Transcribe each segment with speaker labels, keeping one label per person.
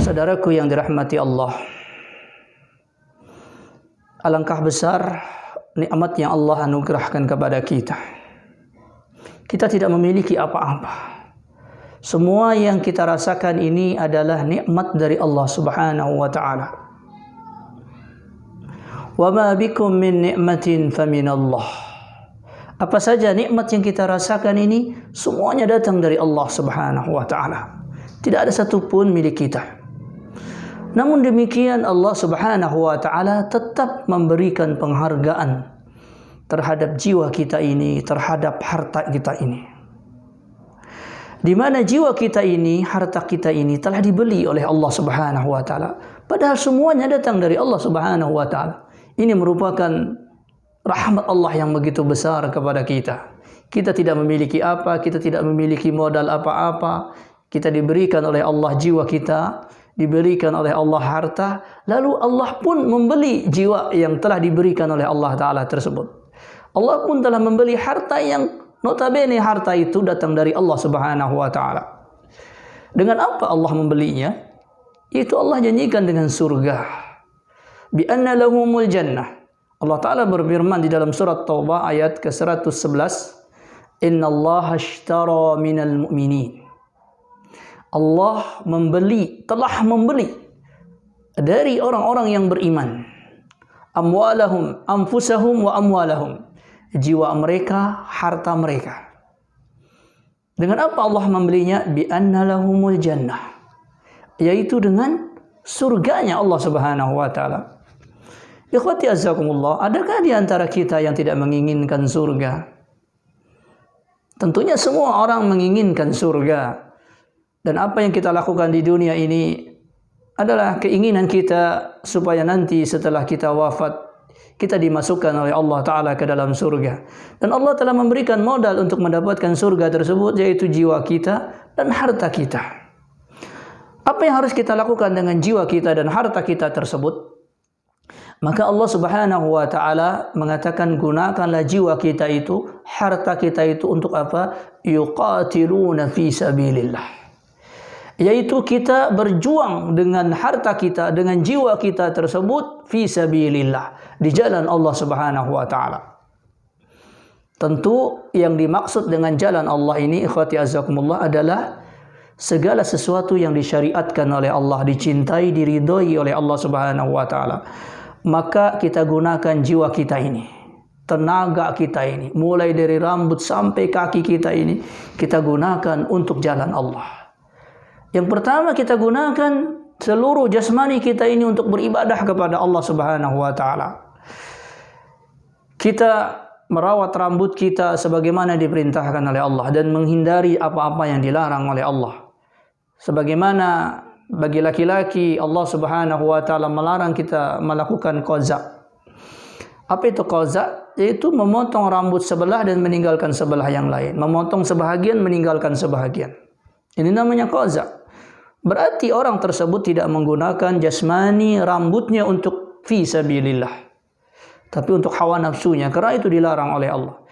Speaker 1: Saudaraku yang dirahmati Allah, alangkah besar nikmat yang Allah anugerahkan kepada kita. Kita tidak memiliki apa-apa. Semua yang kita rasakan ini adalah nikmat dari Allah Subhanahu wa taala. Wa ma bikum min ni'matin faminallah. Apa saja nikmat yang kita rasakan ini semuanya datang dari Allah Subhanahu wa taala. Tidak ada satupun milik kita. Namun demikian Allah Subhanahu wa taala tetap memberikan penghargaan terhadap jiwa kita ini, terhadap harta kita ini. Di mana jiwa kita ini, harta kita ini telah dibeli oleh Allah Subhanahu wa taala. Padahal semuanya datang dari Allah Subhanahu wa taala. Ini merupakan rahmat Allah yang begitu besar kepada kita. Kita tidak memiliki apa, kita tidak memiliki modal apa-apa. Kita diberikan oleh Allah jiwa kita, diberikan oleh Allah harta, lalu Allah pun membeli jiwa yang telah diberikan oleh Allah Ta'ala tersebut. Allah pun telah membeli harta yang notabene harta itu datang dari Allah Subhanahu wa Ta'ala. Dengan apa Allah membelinya? Itu Allah janjikan dengan surga. Bi anna lahumul jannah. Allah Ta'ala berfirman di dalam surat Taubah ayat ke-111, Inna Allah ashtara minal mu'minin. Allah telah membeli dari orang-orang yang beriman. Amwalahum, anfusahum wa amwalahum. Jiwa mereka, harta mereka. Dengan apa Allah membelinya? Bi anna lahumul jannah. Yaitu dengan surganya Allah Subhanahu wa taala. Ikhwati azzakumullah, adakah di antara kita yang tidak menginginkan surga? Tentunya semua orang menginginkan surga. Dan apa yang kita lakukan di dunia ini adalah keinginan kita supaya nanti setelah kita wafat, kita dimasukkan oleh Allah Ta'ala ke dalam surga. Dan Allah telah memberikan modal untuk mendapatkan surga tersebut, yaitu jiwa kita dan harta kita. Apa yang harus kita lakukan dengan jiwa kita dan harta kita tersebut? Maka Allah Subhanahu wa taala mengatakan, gunakanlah jiwa kita itu, harta kita itu untuk apa? Yuqatiluna fi sabilillah. Yaitu kita berjuang dengan harta kita, dengan jiwa kita tersebut fi sabilillah, di jalan Allah Subhanahu wa taala. Tentu yang dimaksud dengan jalan Allah ini, ikhwati azzakumullah, adalah segala sesuatu yang disyariatkan oleh Allah, dicintai, diridhoi oleh Allah Subhanahu wa taala. Maka kita gunakan jiwa kita ini, tenaga kita ini, mulai dari rambut sampai kaki kita ini, kita gunakan untuk jalan Allah. Yang pertama, kita gunakan seluruh jasmani kita ini untuk beribadah kepada Allah Subhanahu wa taala. Kita merawat rambut kita sebagaimana diperintahkan oleh Allah dan menghindari apa-apa yang dilarang oleh Allah. Sebagaimana bagi laki-laki Allah Subhanahu wa taala melarang kita melakukan qaza. Apa itu qaza? Yaitu memotong rambut sebelah dan meninggalkan sebelah yang lain. Memotong sebahagian, meninggalkan sebahagian. Ini namanya qaza. Berarti orang tersebut tidak menggunakan jasmani rambutnya untuk fi sabilillah, tapi untuk hawa nafsunya, karena itu dilarang oleh Allah.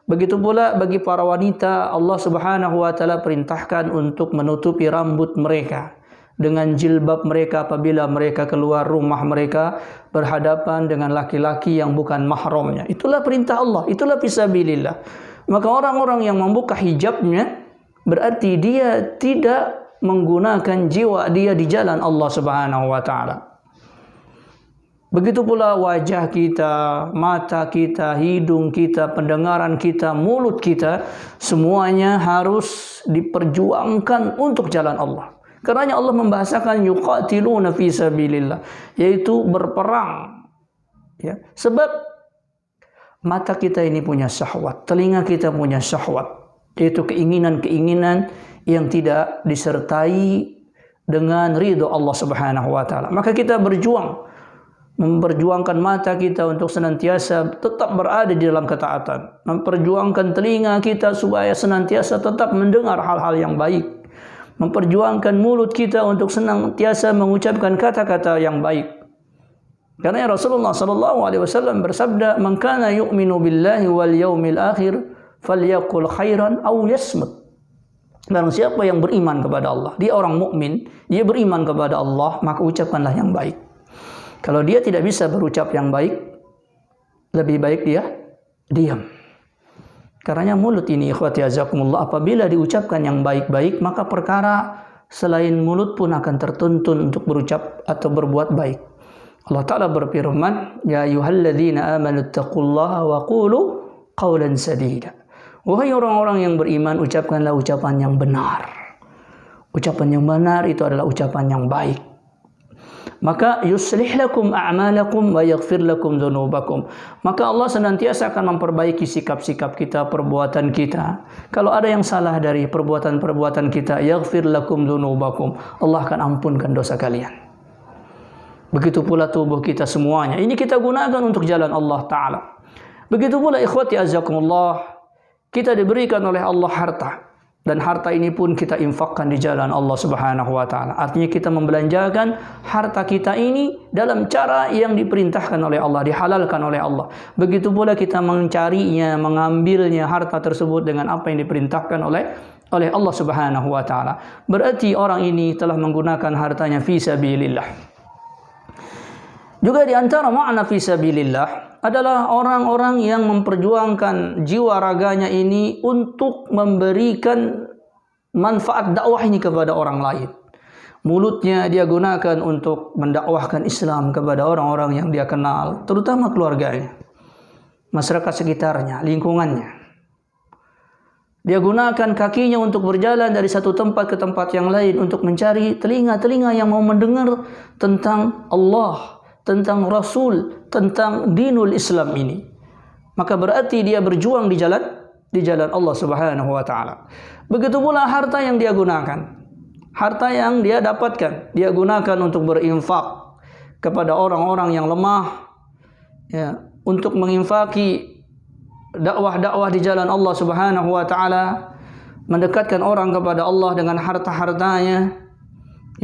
Speaker 1: Begitu pula bagi para wanita, Allah Subhanahu wa taala perintahkan untuk menutupi rambut mereka dengan jilbab mereka apabila mereka keluar rumah mereka berhadapan dengan laki-laki yang bukan mahramnya. Itulah perintah Allah, itulah fi sabilillah. Maka orang-orang yang membuka hijabnya berarti dia tidak menggunakan jiwa dia di jalan Allah Subhanahu wa taala. Begitu pula wajah kita, mata kita, hidung kita, pendengaran kita, mulut kita, semuanya harus diperjuangkan untuk jalan Allah. Karena Allah membahasakan yuqatiluna fi sabilillah, yaitu berperang. Ya, sebab mata kita ini punya syahwat, telinga kita punya syahwat, yaitu keinginan-keinginan yang tidak disertai dengan ridho Allah Subhanahu wa taala. Maka kita memperjuangkan mata kita untuk senantiasa tetap berada di dalam ketaatan, memperjuangkan telinga kita supaya senantiasa tetap mendengar hal-hal yang baik, memperjuangkan mulut kita untuk senantiasa mengucapkan kata-kata yang baik. Karena Rasulullah sallallahu alaihi wasallam bersabda, "Man kana yu'minu billahi wal yaumil akhir falyaqul khairan aw yasmut." Barang siapa yang beriman kepada Allah, dia orang mukmin, dia beriman kepada Allah, maka ucapkanlah yang baik. Kalau dia tidak bisa berucap yang baik, lebih baik dia diam. Karena mulut ini, ikhwati azakumullah, apabila diucapkan yang baik-baik, maka perkara selain mulut pun akan tertuntun untuk berucap atau berbuat baik. Allah Ta'ala berfirman, Ya ayyuhalladzina amanu taqullaha wa qulu qawlan sadida. Wahai orang-orang yang beriman, ucapkanlah ucapan yang benar. Ucapan yang benar itu adalah ucapan yang baik. Maka yuslih lakum a'malakum wa yaghfir lakum dzunubakum. Maka Allah senantiasa akan memperbaiki sikap-sikap kita, perbuatan kita. Kalau ada yang salah dari perbuatan-perbuatan kita, yaghfir lakum dzunubakum. Allah akan ampunkan dosa kalian. Begitu pula tubuh kita semuanya. Ini kita gunakan untuk jalan Allah Ta'ala. Begitu pula ikhwati azakumullah, kita diberikan oleh Allah harta. Dan harta ini pun kita infakkan di jalan Allah Subhanahu wa Ta'ala. Artinya kita membelanjakan harta kita ini dalam cara yang diperintahkan oleh Allah, dihalalkan oleh Allah. Begitu pula kita mencarinya, mengambilnya harta tersebut dengan apa yang diperintahkan oleh Allah Subhanahu wa Ta'ala. Berarti orang ini telah menggunakan hartanya fi sabilillah. Juga di antara makna fi sabilillah adalah orang-orang yang memperjuangkan jiwa raganya ini untuk memberikan manfaat dakwah ini kepada orang lain. Mulutnya dia gunakan untuk mendakwahkan Islam kepada orang-orang yang dia kenal, terutama keluarganya, masyarakat sekitarnya, lingkungannya. Dia gunakan kakinya untuk berjalan dari satu tempat ke tempat yang lain untuk mencari telinga-telinga yang mau mendengar tentang Allah, tentang Rasul, tentang dinul Islam ini. Maka berarti dia berjuang di jalan Allah Subhanahu wa Ta'ala. Begitu pula harta yang dia gunakan, harta yang dia dapatkan, dia gunakan untuk berinfak kepada orang-orang yang lemah, ya, untuk menginfaki dakwah-dakwah di jalan Allah Subhanahu wa Ta'ala, mendekatkan orang kepada Allah dengan harta-hartanya,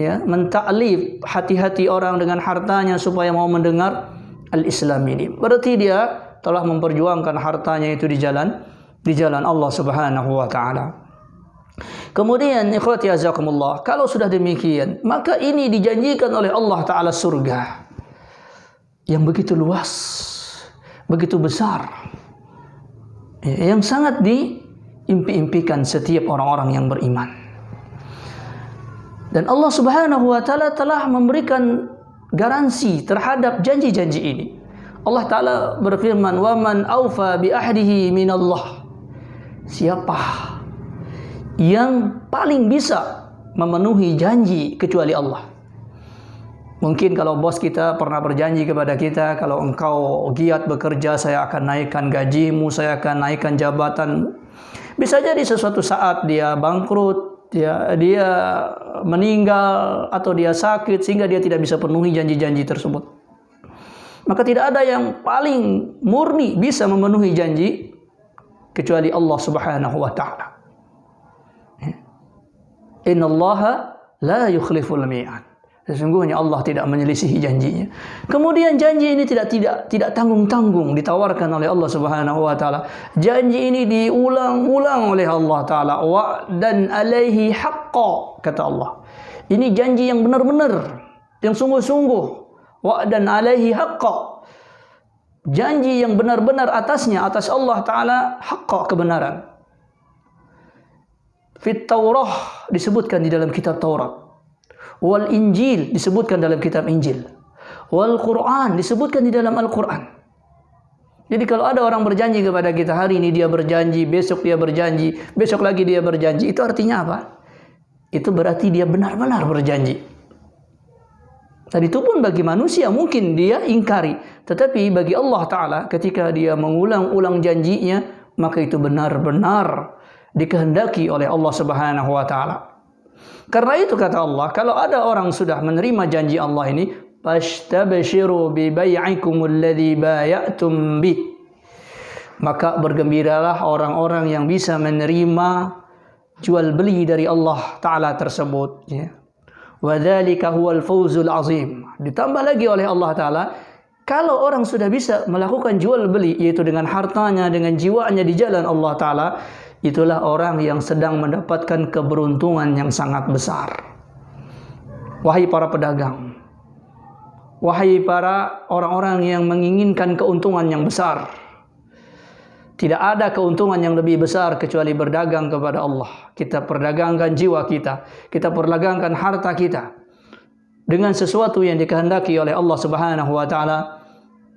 Speaker 1: ya, mentaklif hati-hati orang dengan hartanya supaya mau mendengar al-Islam ini. Berarti dia telah memperjuangkan hartanya itu di jalan Allah Subhanahu wa Ta'ala. Kemudian ikhwati azakumullah, kalau sudah demikian, maka ini dijanjikan oleh Allah Ta'ala surga yang begitu luas, begitu besar, yang sangat diimpi-impikan setiap orang-orang yang beriman. Dan Allah Subhanahu wa Ta'ala telah memberikan garansi terhadap janji-janji ini. Allah Ta'ala berfirman, "Wa man awfa bi ahdihi minallah." Siapa yang paling bisa memenuhi janji kecuali Allah? Mungkin kalau bos kita pernah berjanji kepada kita, kalau engkau giat bekerja, saya akan naikkan gajimu, saya akan naikkan jabatan. Bisa jadi sesuatu saat dia bangkrut, dia meninggal atau dia sakit sehingga dia tidak bisa penuhi janji-janji tersebut. Maka tidak ada yang paling murni bisa memenuhi janji kecuali Allah Subhanahu wa Ta'ala. Innallaha la yukhliful mi'ad. Sesungguhnya Allah tidak menyelisihi janjinya. Kemudian janji ini tidak tanggung-tanggung ditawarkan oleh Allah Subhanahu wa Ta'ala. Janji ini diulang-ulang oleh Allah Ta'ala. Wa'dan alaihi haqqa, kata Allah. Ini janji yang benar-benar, yang sungguh-sungguh. Wa'dan alaihi haqqa. Janji yang benar-benar atasnya, atas Allah Ta'ala, haqqa, kebenaran. Fit Taurah disebutkan di dalam kitab Taurat. Wal Injil disebutkan dalam kitab Injil. Wal Quran disebutkan di dalam Al-Quran. Jadi kalau ada orang berjanji kepada kita, hari ini dia berjanji, besok dia berjanji, besok lagi dia berjanji, itu artinya apa? Itu berarti dia benar-benar berjanji. Dan itu pun bagi manusia mungkin dia ingkari. Tetapi bagi Allah Ta'ala ketika dia mengulang-ulang janjinya, maka itu benar-benar dikehendaki oleh Allah Subhanahu wa Ta'ala. Karena itu kata Allah, kalau ada orang sudah menerima janji Allah ini, fastabshiru bi bai'ikumul ladzi bay'atum bih. Maka bergembiralah orang-orang yang bisa menerima jual beli dari Allah Ta'ala tersebut, ya. Wa dzalika huwal fawzul azim. Ditambah lagi oleh Allah Ta'ala, kalau orang sudah bisa melakukan jual beli, yaitu dengan hartanya, dengan jiwanya di jalan Allah Ta'ala, itulah orang yang sedang mendapatkan keberuntungan yang sangat besar. Wahai para pedagang, wahai para orang-orang yang menginginkan keuntungan yang besar, tidak ada keuntungan yang lebih besar kecuali berdagang kepada Allah. Kita perdagangkan jiwa kita, kita perdagangkan harta kita dengan sesuatu yang dikehendaki oleh Allah Subhanahu wa taala,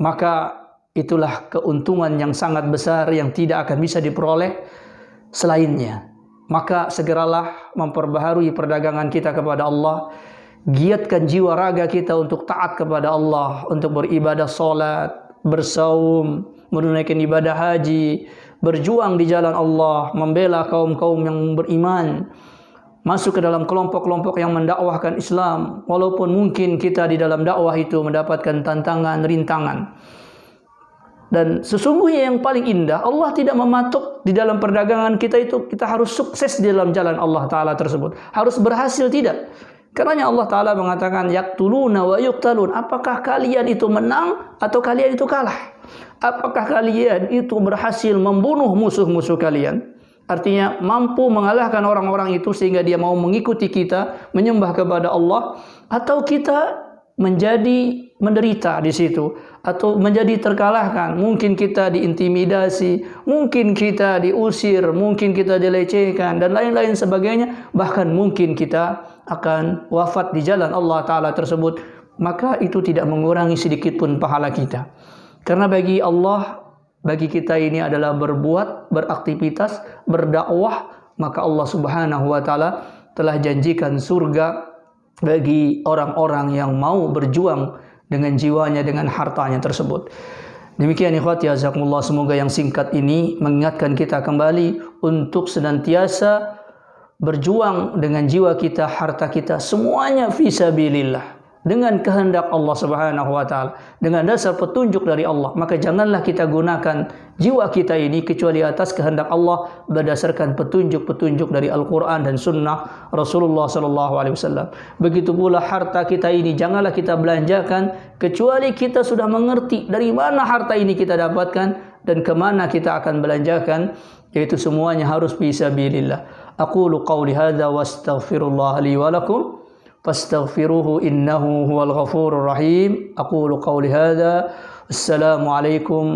Speaker 1: maka itulah keuntungan yang sangat besar yang tidak akan bisa diperoleh selainnya. Maka segeralah memperbaharui perdagangan kita kepada Allah. Giatkan jiwa raga kita untuk taat kepada Allah, untuk beribadah salat, bersaum, menunaikan ibadah haji, berjuang di jalan Allah, membela kaum-kaum yang beriman, masuk ke dalam kelompok-kelompok yang mendakwahkan Islam, walaupun mungkin kita di dalam dakwah itu mendapatkan tantangan, rintangan. Dan sesungguhnya yang paling indah, Allah tidak mematok di dalam perdagangan kita itu kita harus sukses di dalam jalan Allah Ta'ala tersebut, harus berhasil, tidak. Karena Allah Ta'ala mengatakan yaqtuluna wa yuqtalun. Apakah kalian itu menang atau kalian itu kalah? Apakah kalian itu berhasil membunuh musuh-musuh kalian? Artinya mampu mengalahkan orang-orang itu sehingga dia mau mengikuti kita, menyembah kepada Allah, atau kita menjadi menderita di situ atau menjadi terkalahkan. Mungkin kita diintimidasi, mungkin kita diusir, mungkin kita dilecehkan dan lain-lain sebagainya, bahkan mungkin kita akan wafat di jalan Allah Ta'ala tersebut. Maka itu tidak mengurangi sedikit pun pahala kita, karena bagi Allah, bagi kita ini adalah berbuat, beraktivitas, berdakwah. Maka Allah Subhanahu wa Ta'ala telah janjikan surga bagi orang-orang yang mau berjuang dengan jiwanya, dengan hartanya tersebut. Demikian ikhwati azakumullah, semoga yang singkat ini mengingatkan kita kembali untuk senantiasa berjuang dengan jiwa kita, harta kita, semuanya fisabilillah, dengan kehendak Allah Subhanahu wa Ta'ala, dengan dasar petunjuk dari Allah. Maka janganlah kita gunakan jiwa kita ini kecuali atas kehendak Allah, berdasarkan petunjuk-petunjuk dari Al-Quran dan Sunnah Rasulullah sallallahu alaihi wasallam. Begitu pula harta kita ini janganlah kita belanjakan kecuali kita sudah mengerti dari mana harta ini kita dapatkan dan kemana kita akan belanjakan, yaitu semuanya harus fisabilillah. Aqulu qawli hadza wa astaghfirullah li wa lakum fastaghfiruhu innahu huwal ghafurur rahim. Aqulu qawli hadza. Assalamu alaikum